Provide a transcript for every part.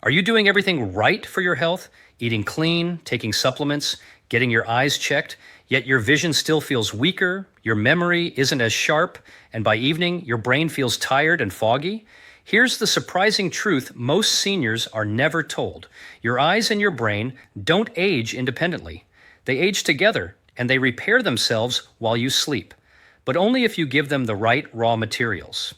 Are you doing everything right for your health? Eating clean, taking supplements, getting your eyes checked, yet your vision still feels weaker, your memory isn't as sharp, and by evening, your brain feels tired and foggy? Here's the surprising truth most seniors are never told. Your eyes and your brain don't age independently. They age together, and they repair themselves while you sleep, but only if you give them the right raw materials.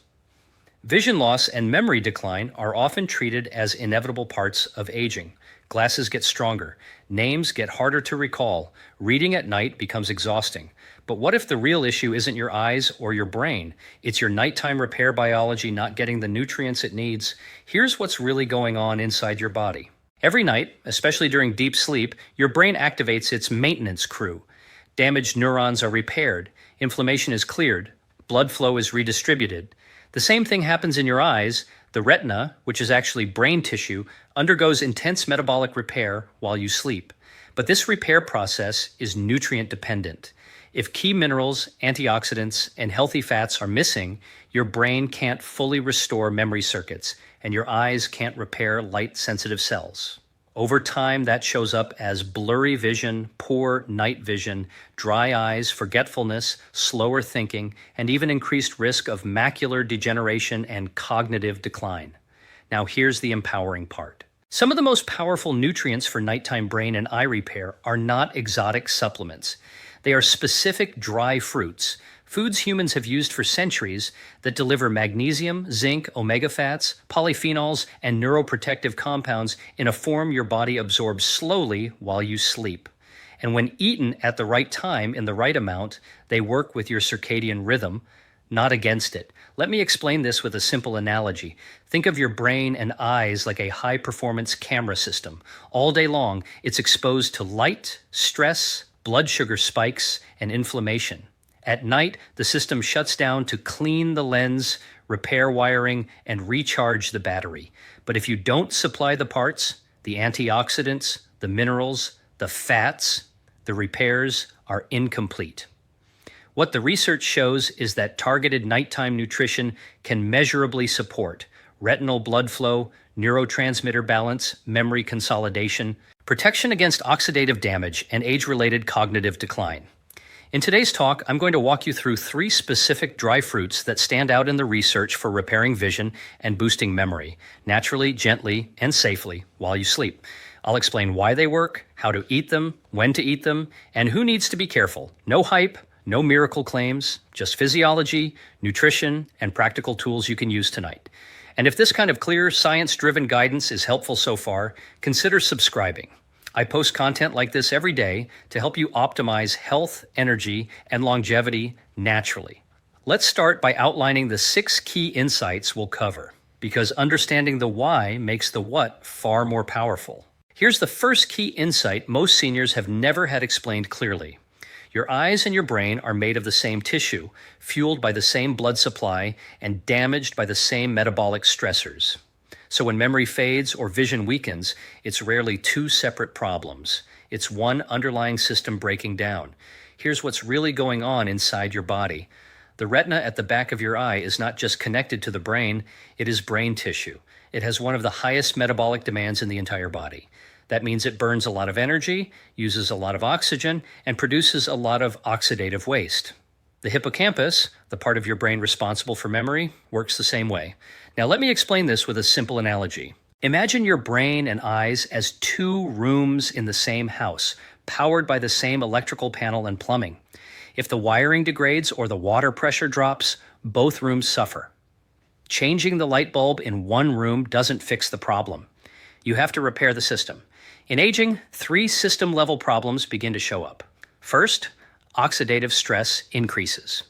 Vision loss and memory decline are often treated as inevitable parts of aging. Glasses get stronger, names get harder to recall, reading at night becomes exhausting. But what if the real issue isn't your eyes or your brain? It's your nighttime repair biology not getting the nutrients it needs. Here's what's really going on inside your body. Every night, especially during deep sleep, your brain activates its maintenance crew. Damaged neurons are repaired, inflammation is cleared, blood flow is redistributed. The same thing happens in your eyes. The retina, which is actually brain tissue, undergoes intense metabolic repair while you sleep. But this repair process is nutrient dependent. If key minerals, antioxidants, and healthy fats are missing, your brain can't fully restore memory circuits, and your eyes can't repair light-sensitive cells. Over time, that shows up as blurry vision, poor night vision, dry eyes, forgetfulness, slower thinking, and even increased risk of macular degeneration and cognitive decline. Now here's the empowering part. Some of the most powerful nutrients for nighttime brain and eye repair are not exotic supplements. They are specific dry fruits, foods humans have used for centuries that deliver magnesium, zinc, omega fats, polyphenols, and neuroprotective compounds in a form your body absorbs slowly while you sleep. And when eaten at the right time in the right amount, they work with your circadian rhythm, not against it. Let me explain this with a simple analogy. Think of your brain and eyes like a high-performance camera system. All day long, it's exposed to light, stress, blood sugar spikes, and inflammation. At night, the system shuts down to clean the lens, repair wiring, and recharge the battery. But if you don't supply the parts, the antioxidants, the minerals, the fats, the repairs are incomplete. What the research shows is that targeted nighttime nutrition can measurably support retinal blood flow, neurotransmitter balance, memory consolidation, protection against oxidative damage, and age-related cognitive decline. In today's talk, I'm going to walk you through 3 specific dry fruits that stand out in the research for repairing vision and boosting memory, naturally, gently, and safely while you sleep. I'll explain why they work, how to eat them, when to eat them, and who needs to be careful. No hype, no miracle claims, just physiology, nutrition, and practical tools you can use tonight. And if this kind of clear, science-driven guidance is helpful so far, consider subscribing. I post content like this every day to help you optimize health, energy, and longevity naturally. Let's start by outlining the 6 key insights we'll cover, because understanding the why makes the what far more powerful. Here's the first key insight most seniors have never had explained clearly. Your eyes and your brain are made of the same tissue, fueled by the same blood supply, and damaged by the same metabolic stressors. So when memory fades or vision weakens, it's rarely 2 separate problems. It's one underlying system breaking down. Here's what's really going on inside your body. The retina at the back of your eye is not just connected to the brain, it is brain tissue. It has one of the highest metabolic demands in the entire body. That means it burns a lot of energy, uses a lot of oxygen, and produces a lot of oxidative waste. The hippocampus, the part of your brain responsible for memory, works the same way. Now let me explain this with a simple analogy. Imagine your brain and eyes as 2 rooms in the same house, powered by the same electrical panel and plumbing. If the wiring degrades or the water pressure drops, both rooms suffer. Changing the light bulb in one room doesn't fix the problem. You have to repair the system. In aging, 3 system-level problems begin to show up. First, oxidative stress increases.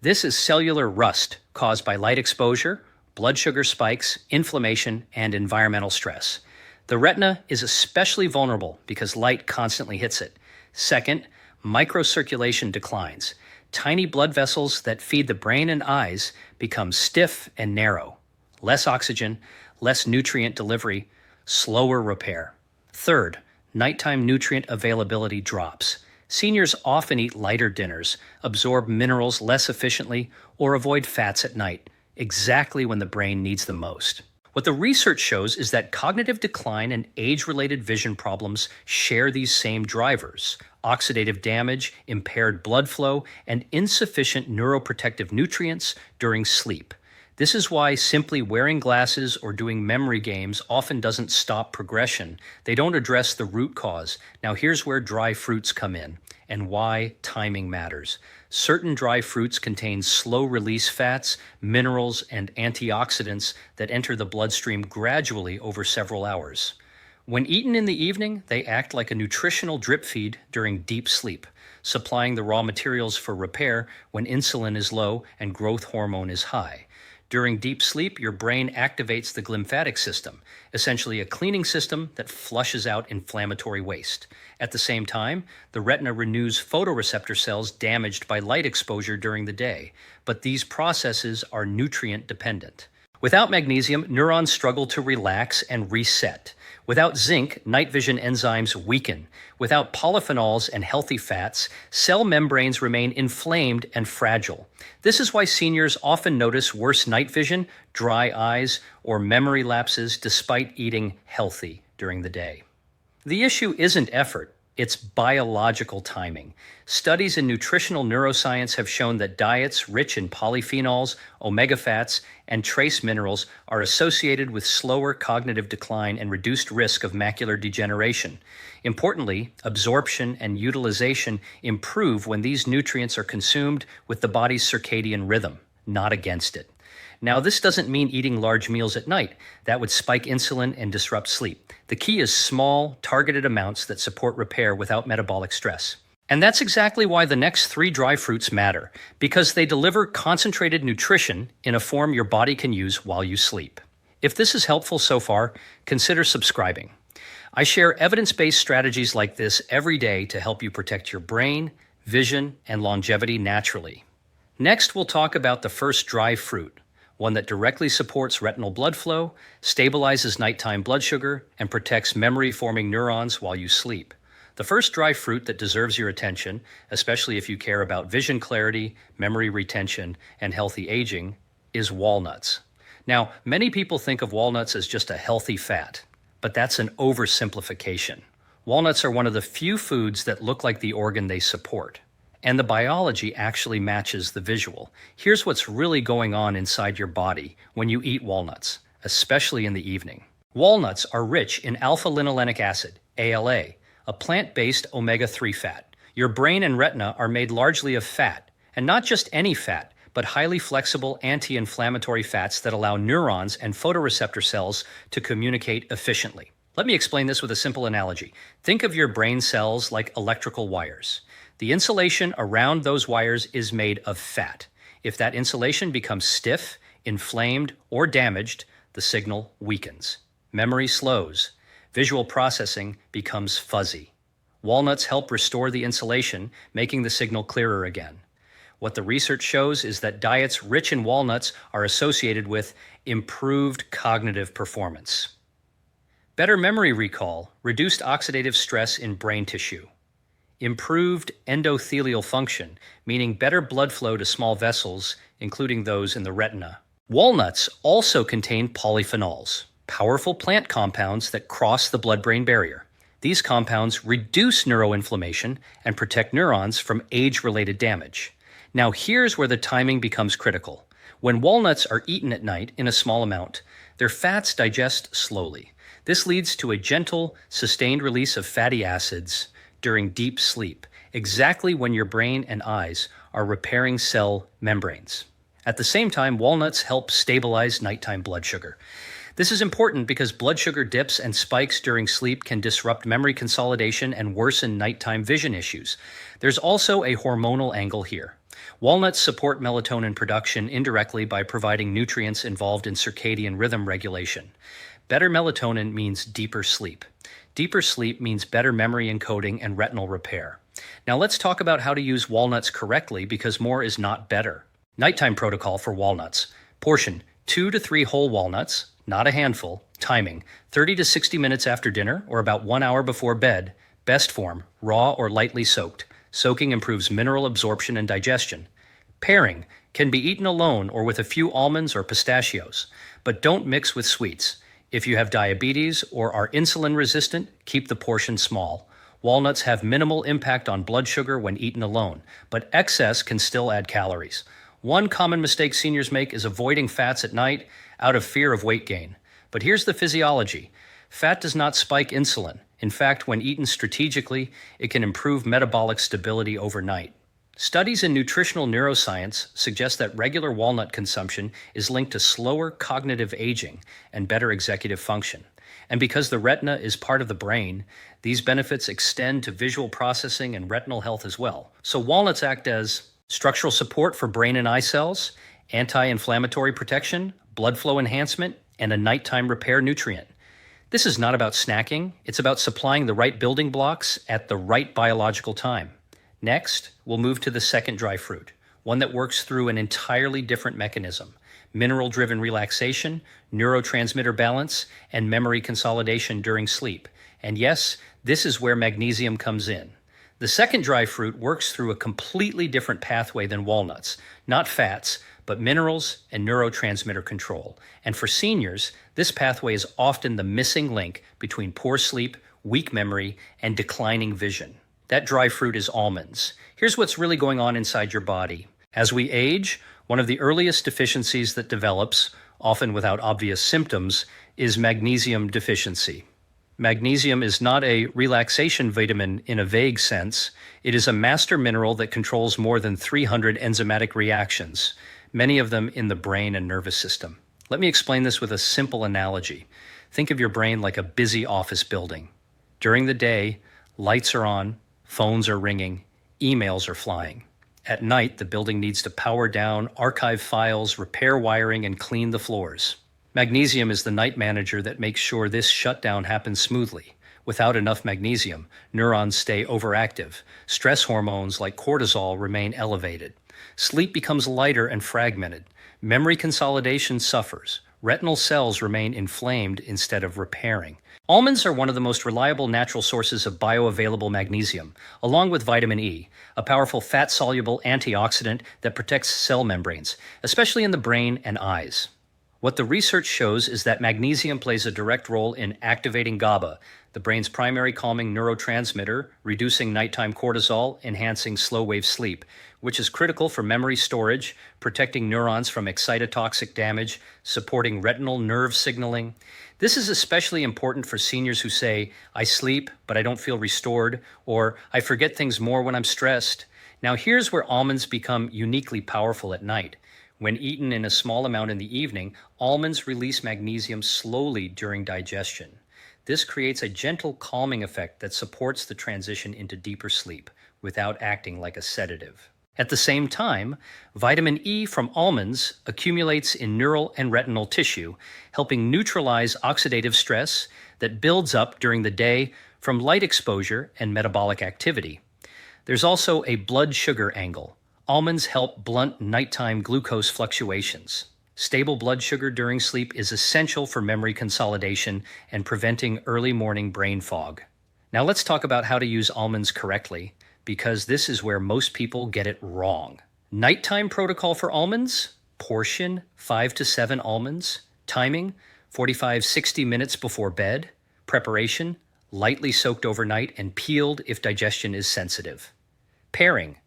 This is cellular rust caused by light exposure, blood sugar spikes, inflammation, and environmental stress. The retina is especially vulnerable because light constantly hits it. Second, microcirculation declines. Tiny blood vessels that feed the brain and eyes become stiff and narrow. Less oxygen, less nutrient delivery, slower repair. Third, nighttime nutrient availability drops. Seniors often eat lighter dinners, absorb minerals less efficiently, or avoid fats at night, exactly when the brain needs them most. What the research shows is that cognitive decline and age-related vision problems share these same drivers: oxidative damage, impaired blood flow, and insufficient neuroprotective nutrients during sleep. This is why simply wearing glasses or doing memory games often doesn't stop progression. They don't address the root cause. Now here's where dry fruits come in and why timing matters. Certain dry fruits contain slow-release fats, minerals, and antioxidants that enter the bloodstream gradually over several hours. When eaten in the evening, they act like a nutritional drip feed during deep sleep, supplying the raw materials for repair when insulin is low and growth hormone is high. During deep sleep, your brain activates the glymphatic system, essentially a cleaning system that flushes out inflammatory waste. At the same time, the retina renews photoreceptor cells damaged by light exposure during the day, but these processes are nutrient dependent. Without magnesium, neurons struggle to relax and reset. Without zinc, night vision enzymes weaken. Without polyphenols and healthy fats, cell membranes remain inflamed and fragile. This is why seniors often notice worse night vision, dry eyes, or memory lapses despite eating healthy during the day. The issue isn't effort. It's biological timing. Studies in nutritional neuroscience have shown that diets rich in polyphenols, omega fats, and trace minerals are associated with slower cognitive decline and reduced risk of macular degeneration. Importantly, absorption and utilization improve when these nutrients are consumed with the body's circadian rhythm, not against it. Now, this doesn't mean eating large meals at night. That would spike insulin and disrupt sleep. The key is small, targeted amounts that support repair without metabolic stress. And that's exactly why the next 3 dry fruits matter, because they deliver concentrated nutrition in a form your body can use while you sleep. If this is helpful so far, consider subscribing. I share evidence-based strategies like this every day to help you protect your brain, vision, and longevity naturally. Next, we'll talk about the first dry fruit, one that directly supports retinal blood flow, stabilizes nighttime blood sugar, and protects memory-forming neurons while you sleep. The first dry fruit that deserves your attention, especially if you care about vision clarity, memory retention, and healthy aging, is walnuts. Now, many people think of walnuts as just a healthy fat, but that's an oversimplification. Walnuts are one of the few foods that look like the organ they support. And the biology actually matches the visual. Here's what's really going on inside your body when you eat walnuts, especially in the evening. Walnuts are rich in alpha-linolenic acid, ALA, a plant-based omega-3 fat. Your brain and retina are made largely of fat, and not just any fat, but highly flexible anti-inflammatory fats that allow neurons and photoreceptor cells to communicate efficiently. Let me explain this with a simple analogy. Think of your brain cells like electrical wires. The insulation around those wires is made of fat. If that insulation becomes stiff, inflamed, or damaged, the signal weakens. Memory slows. Visual processing becomes fuzzy. Walnuts help restore the insulation, making the signal clearer again. What the research shows is that diets rich in walnuts are associated with improved cognitive performance, better memory recall, reduced oxidative stress in brain tissue, improved endothelial function, meaning better blood flow to small vessels, including those in the retina. Walnuts also contain polyphenols, powerful plant compounds that cross the blood-brain barrier. These compounds reduce neuroinflammation and protect neurons from age-related damage. Now here's where the timing becomes critical. When walnuts are eaten at night in a small amount, their fats digest slowly. This leads to a gentle, sustained release of fatty acids during deep sleep, exactly when your brain and eyes are repairing cell membranes. At the same time, walnuts help stabilize nighttime blood sugar. This is important because blood sugar dips and spikes during sleep can disrupt memory consolidation and worsen nighttime vision issues. There's also a hormonal angle here. Walnuts support melatonin production indirectly by providing nutrients involved in circadian rhythm regulation. Better melatonin means deeper sleep. Deeper sleep means better memory encoding and retinal repair. Now let's talk about how to use walnuts correctly, because more is not better. Nighttime protocol for walnuts. Portion: 2 to 3 whole walnuts, not a handful. Timing: 30 to 60 minutes after dinner or about 1 hour before bed. Best form: raw or lightly soaked. Soaking improves mineral absorption and digestion. Pairing: can be eaten alone or with a few almonds or pistachios. but don't mix with sweets. If you have diabetes or are insulin resistant, keep the portion small. Walnuts have minimal impact on blood sugar when eaten alone, but excess can still add calories. One common mistake seniors make is avoiding fats at night out of fear of weight gain. But here's the physiology. Fat does not spike insulin. In fact, when eaten strategically, it can improve metabolic stability overnight. Studies in nutritional neuroscience suggest that regular walnut consumption is linked to slower cognitive aging and better executive function. And because the retina is part of the brain, these benefits extend to visual processing and retinal health as well. So walnuts act as structural support for brain and eye cells, anti-inflammatory protection, blood flow enhancement, and a nighttime repair nutrient. This is not about snacking, it's about supplying the right building blocks at the right biological time. Next, we'll move to the second dry fruit, one that works through an entirely different mechanism: mineral-driven relaxation, neurotransmitter balance, and memory consolidation during sleep. And yes, this is where magnesium comes in. The second dry fruit works through a completely different pathway than walnuts, not fats, but minerals and neurotransmitter control. And for seniors, this pathway is often the missing link between poor sleep, weak memory, and declining vision. That dry fruit is almonds. Here's what's really going on inside your body. As we age, one of the earliest deficiencies that develops, often without obvious symptoms, is magnesium deficiency. Magnesium is not a relaxation vitamin in a vague sense. It is a master mineral that controls more than 300 enzymatic reactions, many of them in the brain and nervous system. Let me explain this with a simple analogy. Think of your brain like a busy office building. During the day, lights are on, phones are ringing, emails are flying. At night, the building needs to power down, archive files, repair wiring, and clean the floors. Magnesium is the night manager that makes sure this shutdown happens smoothly. Without enough magnesium, neurons stay overactive. Stress hormones like cortisol remain elevated. Sleep becomes lighter and fragmented. Memory consolidation suffers. Retinal cells remain inflamed instead of repairing. Almonds are one of the most reliable natural sources of bioavailable magnesium, along with vitamin E, a powerful fat-soluble antioxidant that protects cell membranes, especially in the brain and eyes. What the research shows is that magnesium plays a direct role in activating GABA, the brain's primary calming neurotransmitter, reducing nighttime cortisol, enhancing slow-wave sleep, which is critical for memory storage, protecting neurons from excitotoxic damage, supporting retinal nerve signaling. This is especially important for seniors who say, "I sleep, but I don't feel restored," or "I forget things more when I'm stressed." Now here's where almonds become uniquely powerful at night. When eaten in a small amount in the evening, almonds release magnesium slowly during digestion. This creates a gentle calming effect that supports the transition into deeper sleep without acting like a sedative. At the same time, vitamin E from almonds accumulates in neural and retinal tissue, helping neutralize oxidative stress that builds up during the day from light exposure and metabolic activity. There's also a blood sugar angle. Almonds help blunt nighttime glucose fluctuations. Stable blood sugar during sleep is essential for memory consolidation and preventing early morning brain fog. Now let's talk about how to use almonds correctly, because this is where most people get it wrong. Nighttime protocol for almonds: portion 5 to 7 almonds. Timing 45-60 minutes before bed. Preparation: lightly soaked overnight and peeled if digestion is sensitive. Pairing: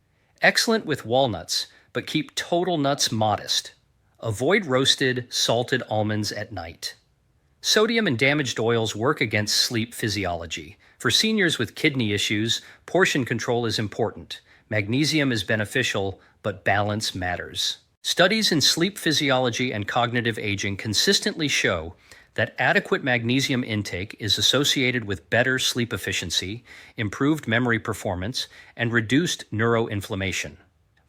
excellent with walnuts, but keep total nuts modest. Avoid roasted, salted almonds at night. Sodium and damaged oils work against sleep physiology. For seniors with kidney issues, portion control is important. Magnesium is beneficial, but balance matters. Studies in sleep physiology and cognitive aging consistently show that adequate magnesium intake is associated with better sleep efficiency, improved memory performance, and reduced neuroinflammation.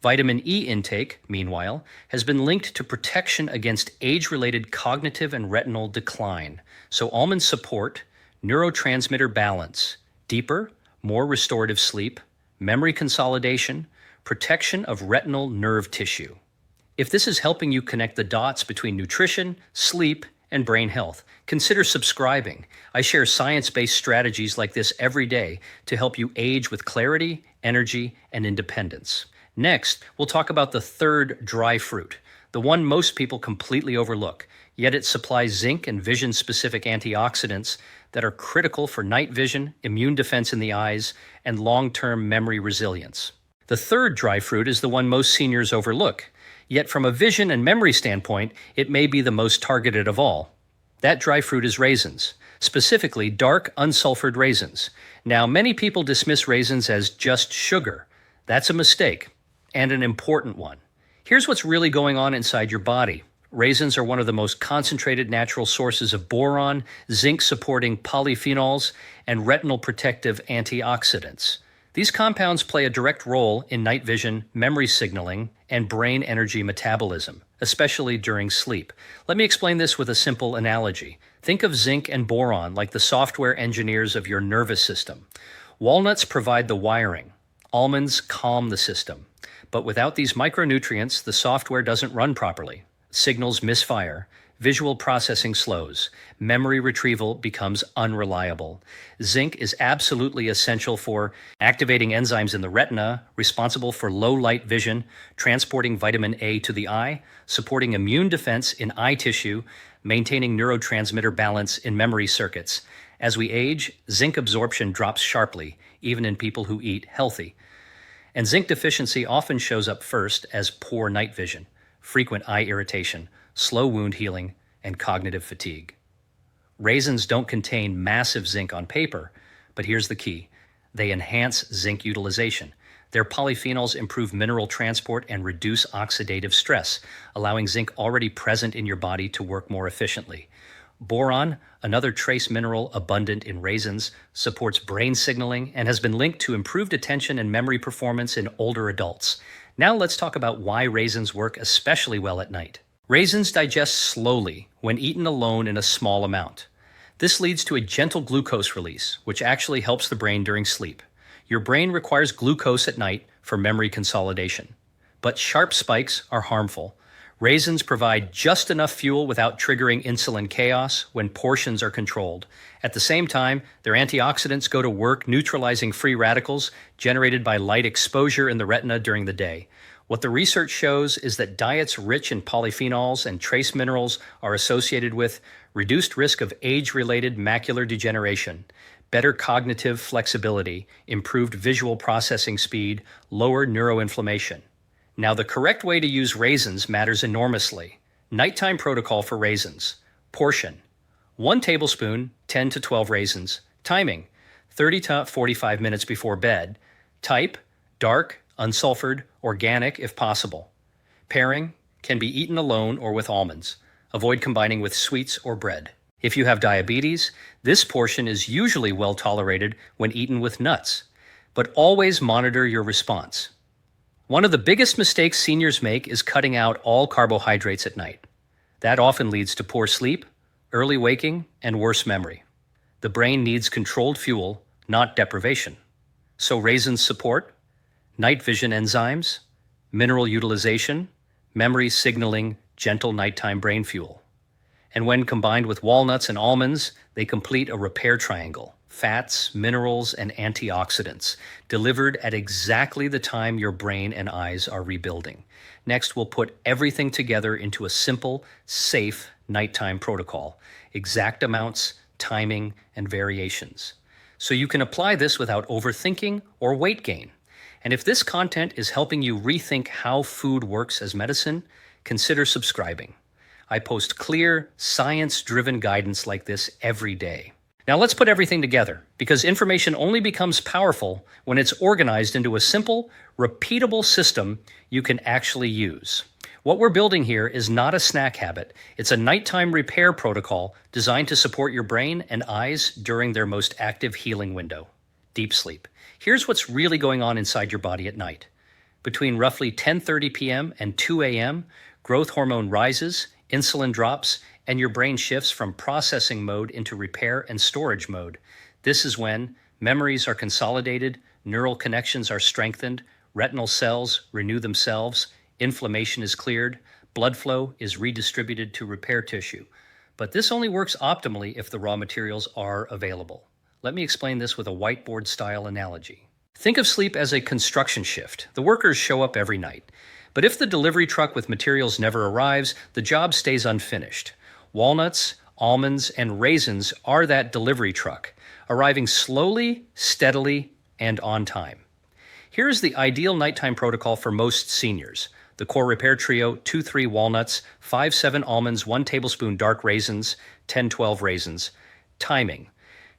Vitamin E intake, meanwhile, has been linked to protection against age-related cognitive and retinal decline. So almonds support neurotransmitter balance, deeper, more restorative sleep, memory consolidation, protection of retinal nerve tissue. If this is helping you connect the dots between nutrition, sleep, and brain health, consider subscribing. I share science-based strategies like this every day to help you age with clarity, energy, and independence. Next, we'll talk about the third dry fruit, the one most people completely overlook: yet it supplies zinc and vision-specific antioxidants that are critical for night vision, immune defense in the eyes, and long-term memory resilience. The third dry fruit is the one most seniors overlook, yet from a vision and memory standpoint, it may be the most targeted of all. That dry fruit is raisins, specifically dark, unsulfured raisins. Now, many people dismiss raisins as just sugar. That's a mistake, and an important one. Here's what's really going on inside your body. Raisins are one of the most concentrated natural sources of boron, zinc-supporting polyphenols, and retinal-protective antioxidants. These compounds play a direct role in night vision, memory signaling, and brain energy metabolism, especially during sleep. Let me explain this with a simple analogy. Think of zinc and boron like the software engineers of your nervous system. Walnuts provide the wiring. Almonds calm the system. But without these micronutrients, the software doesn't run properly. Signals misfire. Visual processing slows. Memory retrieval becomes unreliable. Zinc is absolutely essential for activating enzymes in the retina, responsible for low light vision, transporting vitamin A to the eye, supporting immune defense in eye tissue, maintaining neurotransmitter balance in memory circuits. As we age, zinc absorption drops sharply, even in people who eat healthy. And zinc deficiency often shows up first as poor night vision, frequent eye irritation, slow wound healing, and cognitive fatigue. Raisins don't contain massive zinc on paper, but here's the key. They enhance zinc utilization. Their polyphenols improve mineral transport and reduce oxidative stress, allowing zinc already present in your body to work more efficiently. Boron, another trace mineral abundant in raisins, supports brain signaling and has been linked to improved attention and memory performance in older adults. Now let's talk about why raisins work especially well at night. Raisins digest slowly when eaten alone in a small amount. This leads to a gentle glucose release, which actually helps the brain during sleep. Your brain requires glucose at night for memory consolidation. But sharp spikes are harmful. Raisins provide just enough fuel without triggering insulin chaos when portions are controlled. At the same time, their antioxidants go to work neutralizing free radicals generated by light exposure in the retina during the day. What the research shows is that diets rich in polyphenols and trace minerals are associated with reduced risk of age-related macular degeneration, better cognitive flexibility, improved visual processing speed, lower neuroinflammation. Now, the correct way to use raisins matters enormously. Nighttime protocol for raisins. Portion: 1 tablespoon, 10 to 12 raisins. Timing: 30 to 45 minutes before bed. Type: dark, unsulfured, organic if possible. Pairing: can be eaten alone or with almonds. Avoid combining with sweets or bread. If you have diabetes, this portion is usually well tolerated when eaten with nuts, but always monitor your response. One of the biggest mistakes seniors make is cutting out all carbohydrates at night. That often leads to poor sleep, early waking, and worse memory. The brain needs controlled fuel, not deprivation. So raisins support night vision enzymes, mineral utilization, memory signaling, gentle nighttime brain fuel. And when combined with walnuts and almonds, they complete a repair triangle: fats, minerals, and antioxidants, delivered at exactly the time your brain and eyes are rebuilding. Next, we'll put everything together into a simple, safe nighttime protocol: exact amounts, timing, and variations. So you can apply this without overthinking or weight gain. And if this content is helping you rethink how food works as medicine, consider subscribing. I post clear, science-driven guidance like this every day. Now let's put everything together, because information only becomes powerful when it's organized into a simple, repeatable system you can actually use. What we're building here is not a snack habit. It's a nighttime repair protocol designed to support your brain and eyes during their most active healing window: deep sleep. Here's what's really going on inside your body at night. Between roughly 10:30 p.m. and 2 a.m., growth hormone rises, insulin drops, and your brain shifts from processing mode into repair and storage mode. This is when memories are consolidated, neural connections are strengthened, retinal cells renew themselves, inflammation is cleared, blood flow is redistributed to repair tissue. But this only works optimally if the raw materials are available. Let me explain this with a whiteboard-style analogy. Think of sleep as a construction shift. The workers show up every night. But if the delivery truck with materials never arrives, the job stays unfinished. Walnuts, almonds, and raisins are that delivery truck, arriving slowly, steadily, and on time. Here is the ideal nighttime protocol for most seniors. The Core Repair Trio: 2-3 walnuts, 5-7 almonds, 1 tablespoon dark raisins, 10-12 raisins. Timing: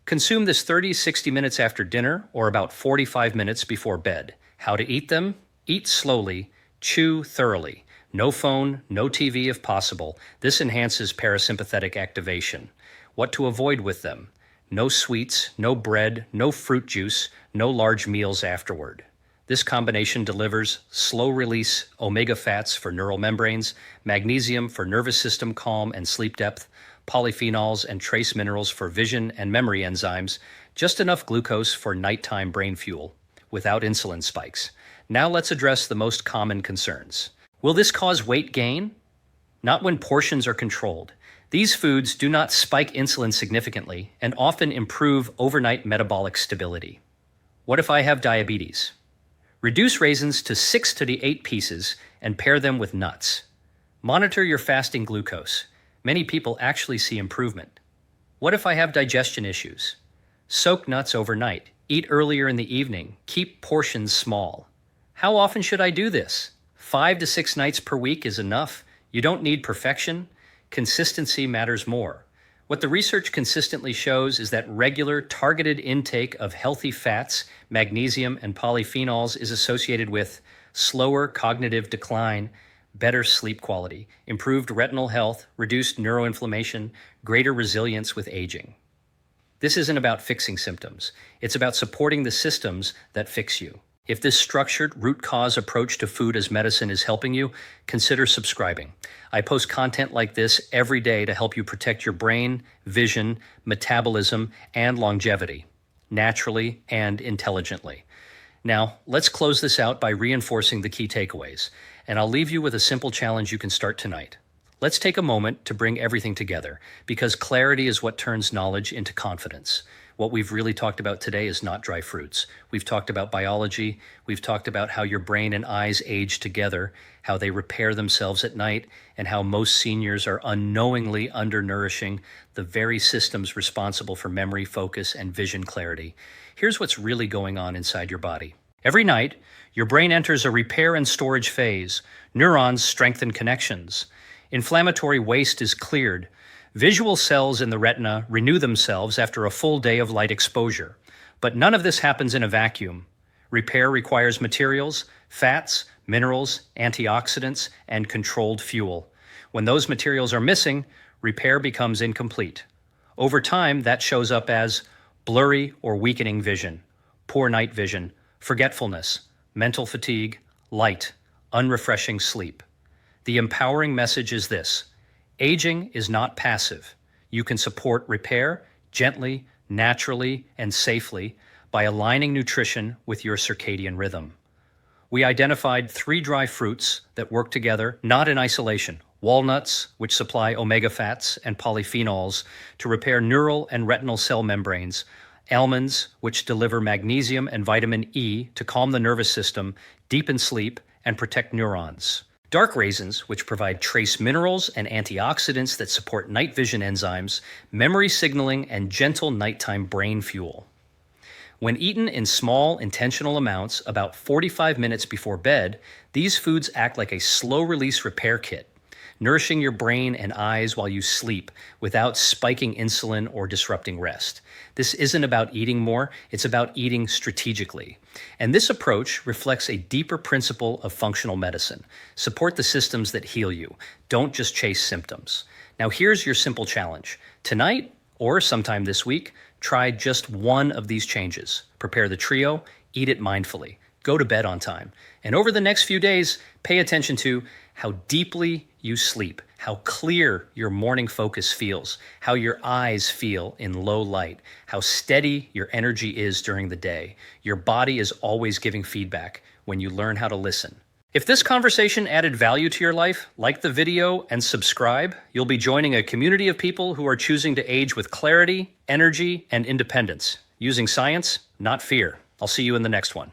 consume this 30-60 minutes after dinner or about 45 minutes before bed. How to eat them? Eat slowly, chew thoroughly. No phone, no TV if possible. This enhances parasympathetic activation. What to avoid with them: no sweets, no bread, no fruit juice, no large meals afterward. This combination delivers slow-release omega fats for neural membranes, magnesium for nervous system calm and sleep depth, polyphenols and trace minerals for vision and memory enzymes, just enough glucose for nighttime brain fuel, without insulin spikes. Now let's address the most common concerns. Will this cause weight gain? Not when portions are controlled. These foods do not spike insulin significantly and often improve overnight metabolic stability. What if I have diabetes? Reduce raisins to 6 to 8 pieces and pair them with nuts. Monitor your fasting glucose. Many people actually see improvement. What if I have digestion issues? Soak nuts overnight. Eat earlier in the evening. Keep portions small. How often should I do this? 5 to 6 nights per week is enough. You don't need perfection. Consistency matters more. What the research consistently shows is that regular, targeted intake of healthy fats, magnesium, and polyphenols is associated with slower cognitive decline, better sleep quality, improved retinal health, reduced neuroinflammation, greater resilience with aging. This isn't about fixing symptoms. It's about supporting the systems that fix you. If this structured, root-cause approach to food as medicine is helping you, consider subscribing. I post content like this every day to help you protect your brain, vision, metabolism, and longevity, naturally and intelligently. Now, let's close this out by reinforcing the key takeaways, and I'll leave you with a simple challenge you can start tonight. Let's take a moment to bring everything together, because clarity is what turns knowledge into confidence. What we've really talked about today is not dry fruits. We've talked about biology. We've talked about how your brain and eyes age together, how they repair themselves at night, and how most seniors are unknowingly undernourishing the very systems responsible for memory, focus, and vision clarity. Here's what's really going on inside your body. Every night, your brain enters a repair and storage phase. Neurons strengthen connections. Inflammatory waste is cleared. Visual cells in the retina renew themselves after a full day of light exposure. But none of this happens in a vacuum. Repair requires materials, fats, minerals, antioxidants, and controlled fuel. When those materials are missing, repair becomes incomplete. Over time, that shows up as blurry or weakening vision, poor night vision, forgetfulness, mental fatigue, light, unrefreshing sleep. The empowering message is this: aging is not passive. You can support repair gently, naturally, and safely by aligning nutrition with your circadian rhythm. We identified 3 dry fruits that work together, not in isolation. Walnuts, which supply omega fats and polyphenols to repair neural and retinal cell membranes. Almonds, which deliver magnesium and vitamin E to calm the nervous system, deepen sleep, and protect neurons. Dark raisins, which provide trace minerals and antioxidants that support night vision enzymes, memory signaling, and gentle nighttime brain fuel. When eaten in small, intentional amounts, about 45 minutes before bed, these foods act like a slow-release repair kit, nourishing your brain and eyes while you sleep without spiking insulin or disrupting rest. This isn't about eating more, it's about eating strategically. And this approach reflects a deeper principle of functional medicine. Support the systems that heal you. Don't just chase symptoms. Now here's your simple challenge. Tonight, or sometime this week, try just one of these changes. Prepare the trio, eat it mindfully, go to bed on time. And over the next few days, pay attention to how deeply you sleep, how clear your morning focus feels, how your eyes feel in low light, how steady your energy is during the day. Your body is always giving feedback when you learn how to listen. If this conversation added value to your life, like the video and subscribe. You'll be joining a community of people who are choosing to age with clarity, energy, and independence, using science, not fear. I'll see you in the next one.